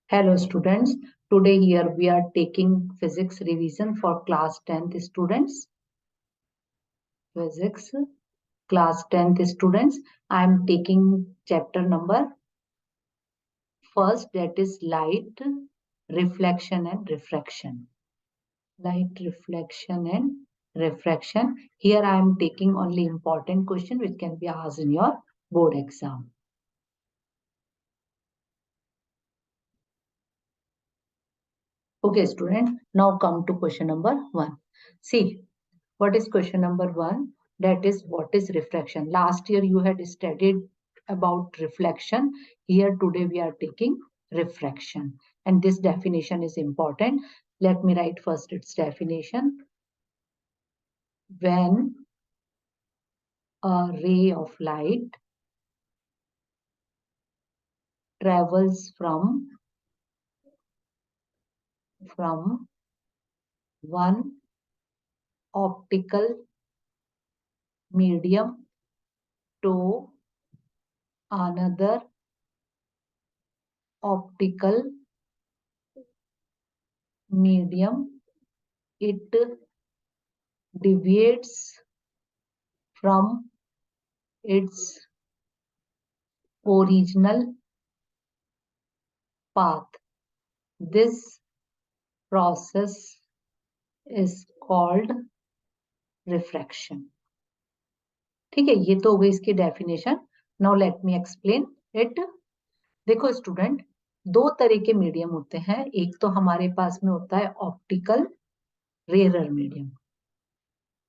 Hello students, today here we are taking physics revision for class 10th students. Physics class 10th students, I am taking chapter number first, that is light, reflection and refraction. Light, reflection and refraction. Here I am taking only important question which can be asked in your board exam. Okay student, now come to question number 1. See, what is question number 1? That is, what is refraction? Last year you had studied about reflection. Here today we are taking refraction. And this definition is important. Let me write first its definition. When a ray of light travels from one optical medium to another optical medium, it deviates from its original path. This process is called refraction. ठीक है, ये तो हो गई इसकी definition. Now let me explain it. देखो student, दो तरह के मीडियम होते हैं. एक तो हमारे पास में होता है optical rare medium,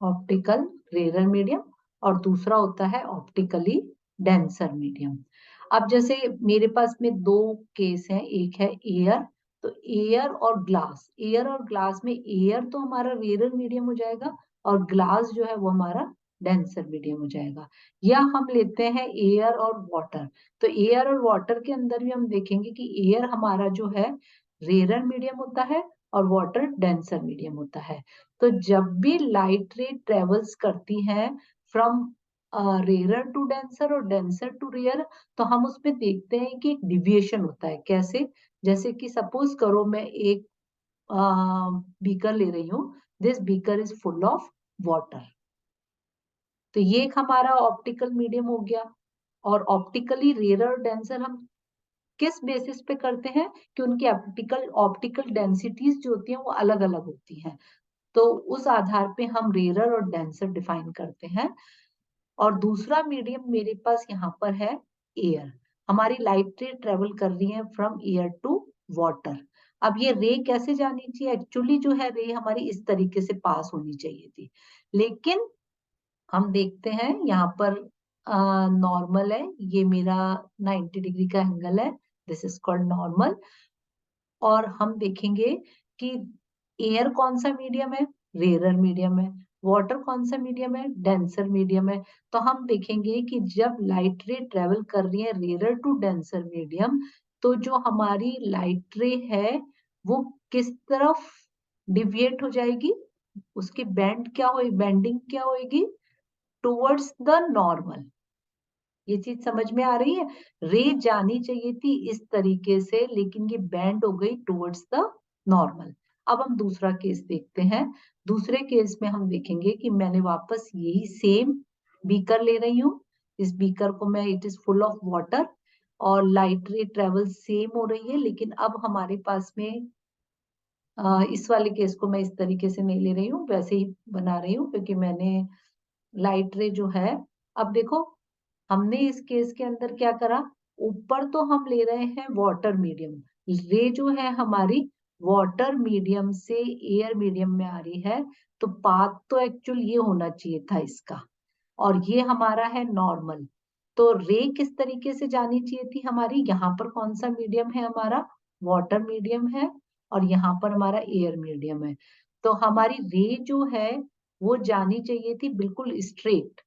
optical rare medium, और दूसरा होता है ऑप्टिकली डेंसर मीडियम. अब जैसे मेरे पास में दो केस हैं, एक है एयर. तो एयर और ग्लास, एयर और ग्लास में एयर तो हमारा रेयर मीडियम हो जाएगा और ग्लास जो है वो हमारा डेंसर मीडियम हो जाएगा. या हम लेते हैं एयर और वाटर. तो एयर और वाटर के अंदर भी हम देखेंगे कि एयर हमारा जो है रेयर मीडियम होता है और वाटर डेंसर मीडियम होता है. तो जब भी लाइट रे ट्रेवल्स करती है फ्रॉम रेयर टू डेंसर और डेंसर टू रेयर, तो हम उसमें देखते हैं कि एक डिविएशन होता है. कैसे? जैसे कि सपोज करो मैं एक बीकर ले रही हूँ. This beaker is full of water. तो ये एक हमारा ऑप्टिकल मीडियम हो गया. और ऑप्टिकली रेयर और डेंसर हम किस बेसिस पे करते हैं कि उनकी ऑप्टिकल डेंसिटीज जो होती हैं वो अलग अलग होती हैं. तो उस आधार पे हम रेयर और डेंसर डिफाइन करते हैं. और दूसरा मीडियम मेरे पास यहाँ पर है एयर. हमारी लाइट रे ट्रेवल कर रही है फ्रॉम एयर टू वाटर. अब ये रे कैसे जानी चाहिए? एक्चुअली जो है रे हमारी इस तरीके से पास होनी चाहिए थी, लेकिन हम देखते हैं यहाँ पर नॉर्मल है. ये मेरा 90 डिग्री का एंगल है. This is called normal. और हम देखेंगे कि एयर कौन सा मीडियम है? रेयर मीडियम है. वाटर कौन सा मीडियम है? डेंसर मीडियम है. तो हम देखेंगे कि जब लाइट रे ट्रेवल कर रही है रेयर टू डेंसर मीडियम, तो जो हमारी लाइट रे है वो किस तरफ डिविएट हो जाएगी? उसकी बेंडिंग क्या होगी? Towards the normal. ये चीज समझ में आ रही है? रे जानी चाहिए थी इस तरीके से, लेकिन ये बैंड हो गई टुवर्ड्स द नॉर्मल. अब हम दूसरा केस देखते हैं. दूसरे केस में हम देखेंगे कि मैंने वापस यही सेम बीकर ले रही हूँ. इस बीकर को मैं, it is full of water और लाइट रे ट्रेवल सेम हो रही है. लेकिन अब हमारे पास में इस वाले केस को मैं इस तरीके से नहीं ले रही हूँ, वैसे ही बना रही हूँ क्योंकि मैंने लाइट रे जो है, अब देखो हमने इस केस के अंदर क्या करा? ऊपर तो हम ले रहे हैं वाटर मीडियम. रे जो है हमारी वाटर मीडियम से एयर मीडियम में आ रही है. तो पाथ तो एक्चुअल ये होना चाहिए था इसका, और ये हमारा है नॉर्मल. तो रे किस तरीके से जानी चाहिए थी हमारी? यहाँ पर कौन सा मीडियम है हमारा? वाटर मीडियम है. और यहाँ पर हमारा एयर मीडियम है. तो हमारी रे जो है वो जानी चाहिए थी बिल्कुल स्ट्रेट.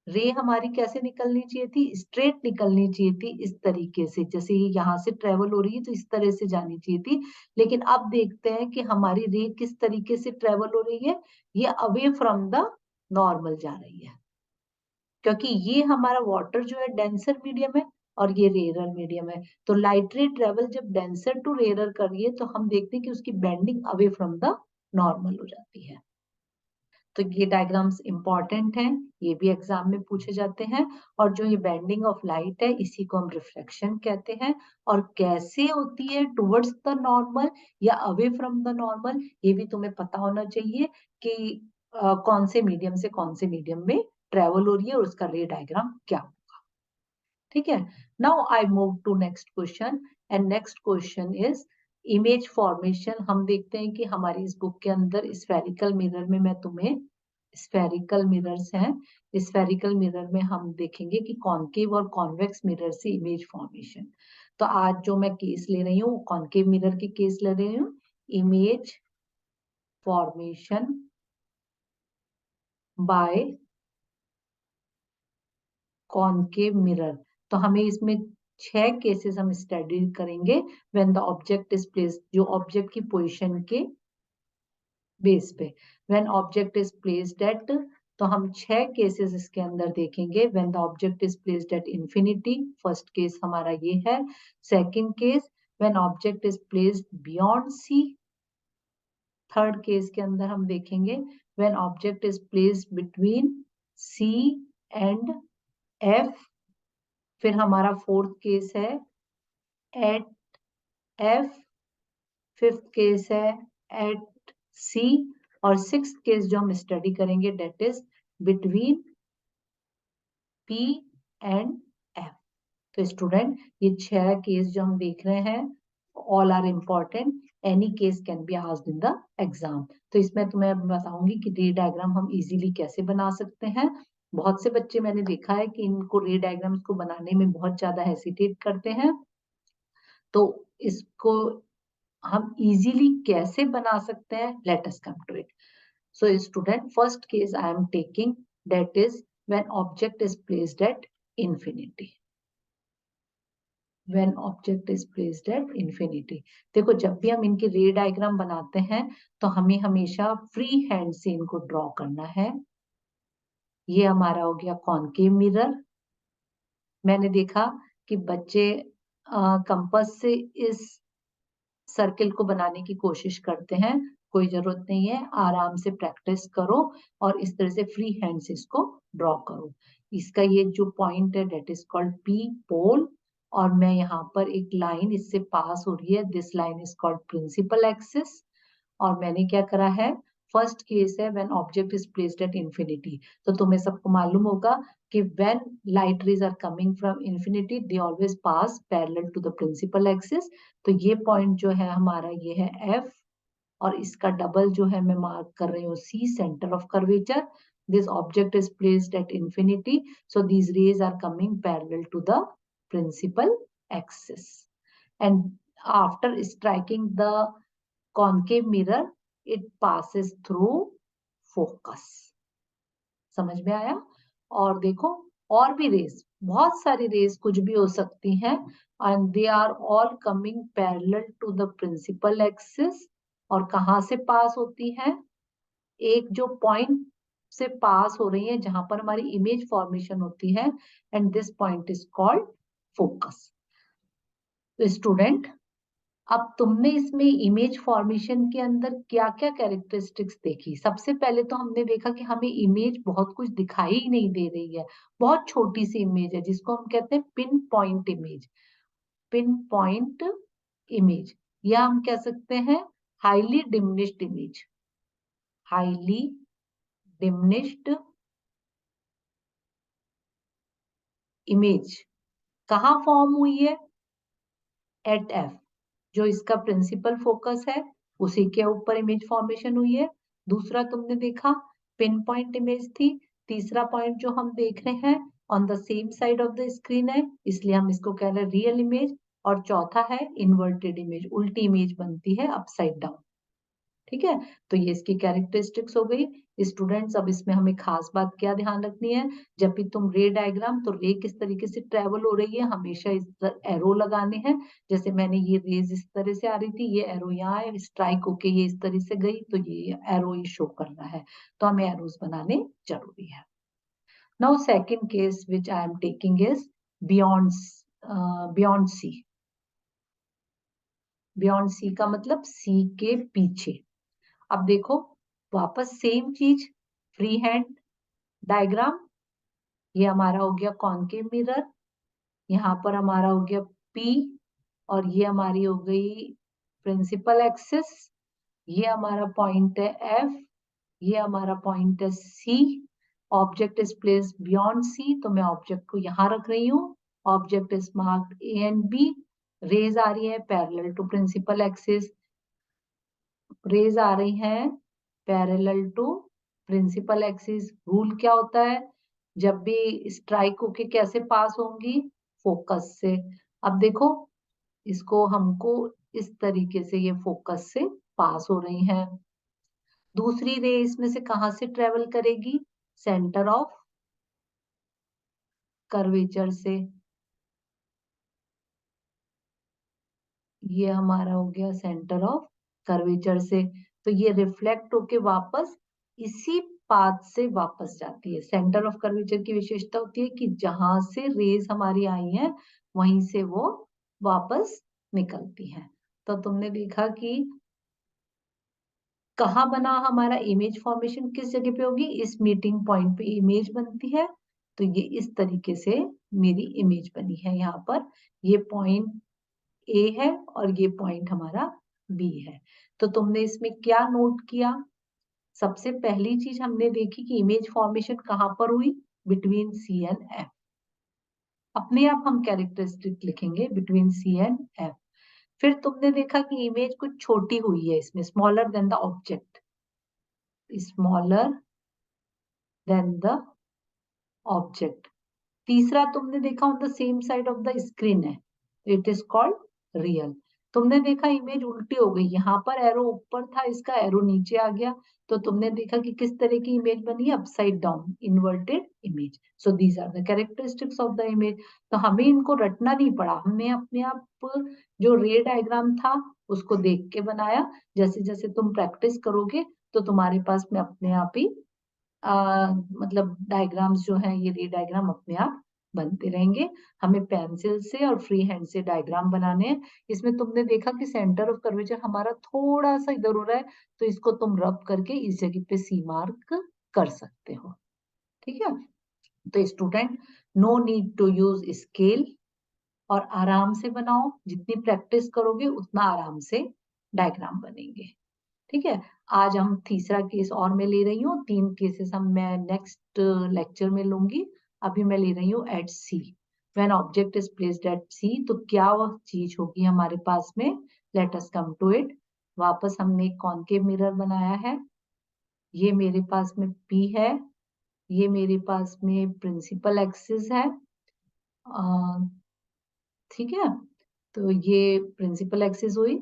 रे हमारी कैसे निकलनी चाहिए थी? स्ट्रेट निकलनी चाहिए थी, इस तरीके से. जैसे ये यहाँ से ट्रेवल हो रही है तो इस तरह से जानी चाहिए थी. लेकिन अब देखते हैं कि हमारी रे किस तरीके से ट्रेवल हो रही है. ये अवे फ्रॉम द नॉर्मल जा रही है, क्योंकि ये हमारा वाटर जो है डेंसर मीडियम है. और ये रेयरर मीडियम है। तो लाइट रे ट्रेवल जब डेंसर टू रेयरर कर रही है तो हम देखते हैं कि उसकी bending away from the normal हो जाती है। तो ये डायग्राम्स इंपॉर्टेंट हैं, ये भी एग्जाम में पूछे जाते हैं। और जो ये बेंडिंग ऑफ लाइट है इसी को हम रिफ्लेक्शन कहते हैं। और कैसे होती है, टुवर्ड्स द नॉर्मल या अवे फ्रॉम द नॉर्मल, ये भी तुम्हें पता होना चाहिए कि कौन से मीडियम से कौन से मीडियम में ट्रेवल हो रही है और उसका रे डायग्राम क्या होगा। ठीक है, now I move to next question. And next question is image formation. हम देखते हैं कि हमारी इस बुक के अंदर स्फेरिकल मिरर में, मैं तुम्हें स्फेरिकल मिरर्स हैं, स्फेरिकल मिरर में हम देखेंगे कि कॉनकेव और कॉन्वेक्स मिरर से इमेज फॉर्मेशन। तो आज जो मैं केस ले रही हूँ कॉनकेव मिरर की केस ले रही हूँ, image formation by concave mirror. तो हमें इसमें 6 केसेस हम स्टडी करेंगे when the object is placed, जो ऑब्जेक्ट की पोजीशन के बेस पे। When object is placed at, तो हम 6 केसेस इसके अंदर देखेंगे। When the object is placed at infinity, first case हमारा ये है। Second case when object is placed beyond C. Third case के अंदर हम देखेंगे when object is placed between C and F. फिर हमारा फोर्थ केस है एट एफ। फिफ्थ केस है एट सी। और सिक्स्थ केस जो हम स्टडी करेंगे that is between P and F. तो स्टूडेंट ये 6 केस जो हम देख रहे हैं all are important, any case can be asked in the exam. तो इसमें तुम्हें बताऊंगी कि रे डायग्राम हम इजीली कैसे बना सकते हैं। बहुत से बच्चे मैंने देखा है कि इनको रे डायग्राम्स को बनाने में बहुत ज्यादा हेसिटेट करते हैं। तो इसको हम इजीली कैसे बना सकते हैं, let us come to it. So student, first case I am taking, that is when object is placed at infinity. When object is placed at infinity. देखो जब भी हम इनकी रे डायग्राम बनाते हैं तो हमें हमेशा फ्री हैंड से इनको ड्रॉ करना है। ये हमारा हो गया कॉनकेव मिरर। मैंने देखा कि बच्चे कंपास से इस सर्किल को बनाने की कोशिश करते हैं, कोई जरूरत नहीं है, आराम से प्रैक्टिस करो और इस तरह से फ्री हैंड से इसको ड्रॉ करो। इसका ये जो पॉइंट है डेट इज कॉल्ड पी पोल। और मैं यहाँ पर एक लाइन इससे पास हो रही है, this line is called principal axis. और मैंने क्या करा है, फर्स्ट केस है when object is placed at infinity. तो तुम्हें सबको मालूम होगा कि when light rays are coming from infinity they always pass parallel to the principal axis. तो ये पॉइंट जो है हमारा ये है एफ। और इसका डबल जो है मैं मार्क कर रही हूँ C, centre of curvature. This object is placed at infinity, so these rays are coming parallel to the principal axis. And after striking the concave mirror it passes through focus। समझ में आया। और देखो और भी रेज, बहुत सारी raise कुछ भी हो सकती हैं, and they are all coming parallel to the principal axis. और कहाँ से पास होती हैं, एक जो पॉइंट से पास हो रही है जहां पर हमारी इमेज फॉर्मेशन होती है, and this point is called focus. तो स्टूडेंट, अब तुमने इसमें इमेज फॉर्मेशन के अंदर क्या क्या कैरेक्टरिस्टिक्स देखी। सबसे पहले तो हमने देखा कि हमें इमेज बहुत कुछ दिखाई ही नहीं दे रही है, बहुत छोटी सी इमेज है जिसको हम कहते हैं pin point image. Pin point image या हम कह सकते हैं highly diminished image. Highly diminished image कहाँ फॉर्म हुई है, एट एफ, जो इसका प्रिंसिपल फोकस है उसी के ऊपर इमेज फॉर्मेशन हुई है। दूसरा तुमने देखा पिन पॉइंट इमेज थी। तीसरा पॉइंट जो हम देख रहे हैं on the same side of the screen है, इसलिए हम इसको कह रहे हैं रियल इमेज। और चौथा है इन्वर्टेड इमेज, उल्टी इमेज बनती है अपसाइड डाउन। ठीक है, तो ये इसकी कैरेक्टरिस्टिक्स हो गई। स्टूडेंट्स, अब इसमें हमें खास बात क्या ध्यान रखनी है, जब भी तुम रे डायग्राम, तो रे किस तरीके से ट्रेवल हो रही है हमेशा इस एरो लगाने हैं। जैसे मैंने ये रेज इस तरह से आ रही थी, ये एरो यहाँ है, स्ट्राइक होके ये इस तरह से गई, तो ये एरो ये शो कर रहा है। तो हमें एरोज बनाने जरूरी है। Now second case which I am taking is beyond beyond C. Beyond C का मतलब सी के पीछे। अब देखो वापस सेम चीज, फ्री हैंड डायग्राम। ये हमारा हो गया कॉनकेव मिरर, यहाँ पर हमारा हो गया P, और ये हमारी हो गई प्रिंसिपल एक्सिस। ये हमारा पॉइंट है F, ये हमारा पॉइंट है C। Object is place beyond C, तो मैं ऑब्जेक्ट को यहाँ रख रही हूँ। Object is marked A and B। Rays आ रही है parallel to principal axis, rays आ रही हैं parallel to principal axis. Rule क्या होता है, जब भी स्ट्राइक होके कैसे पास होंगी, फोकस से। अब देखो इसको हमको इस तरीके से ये फोकस से पास हो रही हैं। दूसरी रे इसमें से कहां से ट्रेवल करेगी, सेंटर ऑफ कर्वेचर से। ये हमारा हो गया सेंटर ऑफ कर्वेचर से, तो ये रिफ्लेक्ट होके वापस इसी पाथ से वापस जाती है। सेंटर ऑफ कर्वेचर की विशेषता होती है कि जहां से रेज हमारी आई हैं वहीं से वो वापस निकलती हैं। तो तुमने देखा कि कहाँ बना हमारा इमेज फॉर्मेशन, किस जगह पे होगी, इस मीटिंग पॉइंट पे इमेज बनती है। तो ये इस तरीके से मेरी इमेज बनी है। यहाँ पर ये पॉइंट ए है और ये पॉइंट हमारा बी है। तो तुमने इसमें क्या नोट किया, सबसे पहली चीज हमने देखी कि इमेज फॉर्मेशन कहां पर हुई, बिटवीन सी एंड एफ। अपने आप हम कैरेक्टरिस्टिक लिखेंगे बिटवीन सी एंड एफ। फिर तुमने देखा कि इमेज कुछ छोटी हुई है इसमें, smaller than the object, smaller than the object. तीसरा तुमने देखा on the same side of the screen है, इट इज कॉल्ड रियल। तुमने देखा इमेज उल्टी हो गई, यहाँ पर एरो ऊपर था, इसका एरो नीचे आ गया। तो तुमने देखा कि किस तरह की इमेज बनी है, upside down inverted image. So these are the characteristics of the image. तो हमें इनको रटना नहीं पड़ा, हमने अपने आप जो रे डायग्राम था उसको देख के बनाया। जैसे जैसे तुम प्रैक्टिस करोगे तो तुम्हारे पास में अपने आप ही मतलब डायग्राम्स जो है, ये रे डायग्राम अपने आप बनते रहेंगे। हमें पेंसिल से और फ्री हैंड से डायग्राम बनाने हैं। इसमें तुमने देखा कि सेंटर ऑफ कर्वेचर हमारा थोड़ा सा इधर हो रहा है, तो इसको तुम रब करके इस जगह पे सी मार्क कर सकते हो। ठीक है, तो student no need to use scale, और आराम से बनाओ, जितनी प्रैक्टिस करोगे उतना आराम से डायग्राम बनेंगे। ठीक है, आज हम तीसरा केस और मैं ले रही हूँ, 3 केसेस हम मैं नेक्स्ट लेक्चर में लूंगी। अभी मैं ले रही हूँ at C. When object is placed at C, तो क्या वह चीज होगी हमारे पास में, let us come to it. वापस हमने एक कॉनकेव मिरर बनाया है, ये मेरे पास में पी है, ये मेरे पास में प्रिंसिपल एक्सिस है। ठीक है, तो ये प्रिंसिपल एक्सिस हुई।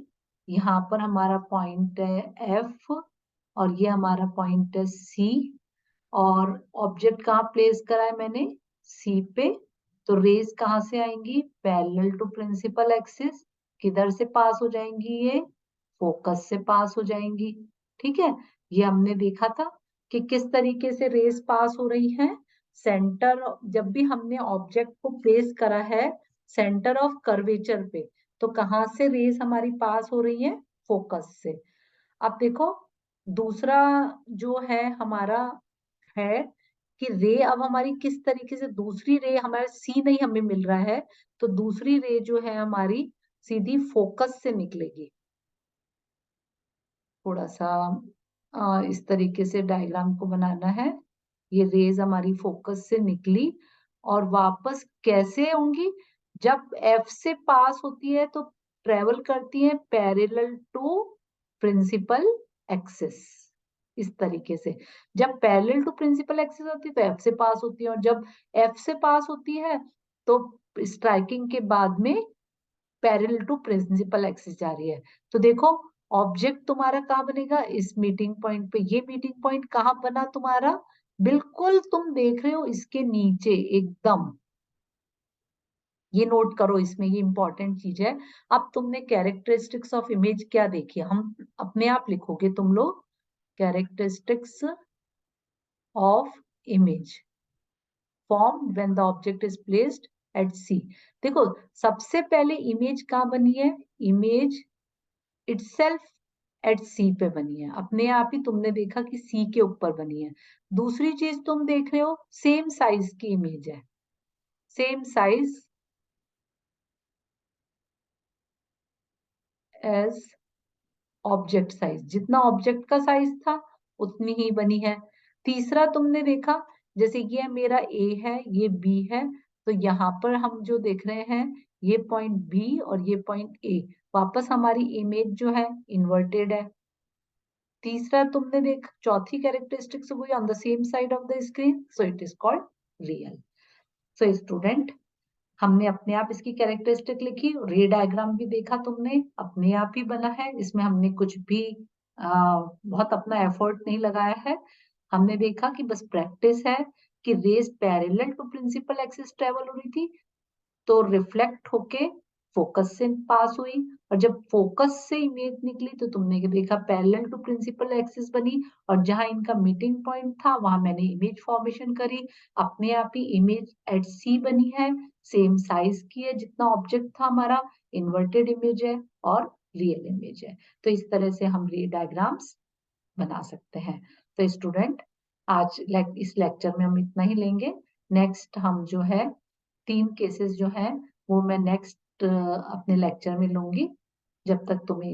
यहाँ पर हमारा पॉइंट है एफ, और ये हमारा पॉइंट है सी। और ऑब्जेक्ट कहाँ प्लेस करा है मैंने, सी पे। तो रेज कहाँ से आएंगी, पैरेलल टू प्रिंसिपल एक्सिस। किधर से पास हो जाएंगी, ये फोकस से पास हो जाएंगी। ठीक है, ये हमने देखा था कि किस तरीके से रेज पास हो रही हैं। सेंटर, जब भी हमने ऑब्जेक्ट को प्लेस करा है सेंटर ऑफ कर्वेचर पे, तो कहाँ से रेज हमारी पास हो रही है, फोकस से। अब देखो दूसरा जो है हमारा है कि रे अब हमारी किस तरीके से, दूसरी रे हमारे सी नहीं हमें मिल रहा है, तो दूसरी रे जो है हमारी सीधी फोकस से निकलेगी। थोड़ा सा इस तरीके से डायग्राम को बनाना है। ये रेज हमारी फोकस से निकली और वापस कैसे होंगी, जब एफ से पास होती है तो ट्रेवल करती है पैरेलल टू प्रिंसिपल एक्सिस। इस तरीके से जब पैरेलल टू प्रिंसिपल एक्सिस होती है तो एफ से पास होती है, और जब एफ से पास होती है तो स्ट्राइकिंग के बाद में पैरेलल टू प्रिंसिपल एक्सिस जा रही है। तो देखो ऑब्जेक्ट तुम्हारा कहाँ बनेगा, इस मीटिंग पॉइंट पे। ये मीटिंग पॉइंट कहाँ बना तुम्हारा, बिल्कुल तुम देख रहे हो इसके नीचे एकदम। ये नोट करो, इसमें ये इंपॉर्टेंट चीज है। अब तुमने कैरेक्टरिस्टिक्स ऑफ इमेज क्या देखी, हम अपने आप लिखोगे तुम लोग, characteristics of image form when the object is placed at C. देखो सबसे पहले इमेज कहाँ बनी है, इमेज इटसेल्फ एट सी पे बनी है, अपने आप ही तुमने देखा कि सी के ऊपर बनी है। दूसरी चीज तुम देख रहे हो सेम साइज की इमेज है, same size as object size, जितना ऑब्जेक्ट का साइज था उतनी ही बनी है। तीसरा तुमने देखा जैसे ये मेरा ए है ये बी है, तो यहाँ पर हम जो देख रहे हैं ये पॉइंट बी और ये पॉइंट ए, वापस हमारी इमेज जो है इन्वर्टेड है। तीसरा तुमने देख चौथी कैरेक्टरिस्टिक्स हुई on the same side of the screen, so it is called real. So student हमने अपने आप इसकी कैरेक्टरिस्टिक लिखी, रे डायग्राम भी देखा तुमने, अपने आप ही बना है, इसमें हमने कुछ भी बहुत अपना एफर्ट नहीं लगाया है। हमने देखा कि बस प्रैक्टिस है कि rays parallel to principal axis travel हो रही थी, तो रिफ्लेक्ट होके फोकस से पास हुई, और जब फोकस से इमेज निकली तो तुमने देखा पैरेलल टू प्रिंसिपल एक्सिस बनी, और जहां इनका मीटिंग पॉइंट था वहां मैंने इमेज फॉर्मेशन करी, अपने आप ही इमेज एट सी बनी है, सेम साइज की है जितना ऑब्जेक्ट था हमारा, इन्वर्टेड इमेज है और रियल इमेज है। तो इस तरह से हम रे डायग्राम्स बना सकते हैं। तो स्टूडेंट आज इस लेक्चर में हम इतना ही लेंगे। नेक्स्ट हम जो है 3 केसेस जो हैं वो मैं नेक्स्ट अपने लेक्चर में लूंगी। जब तक तुम्हें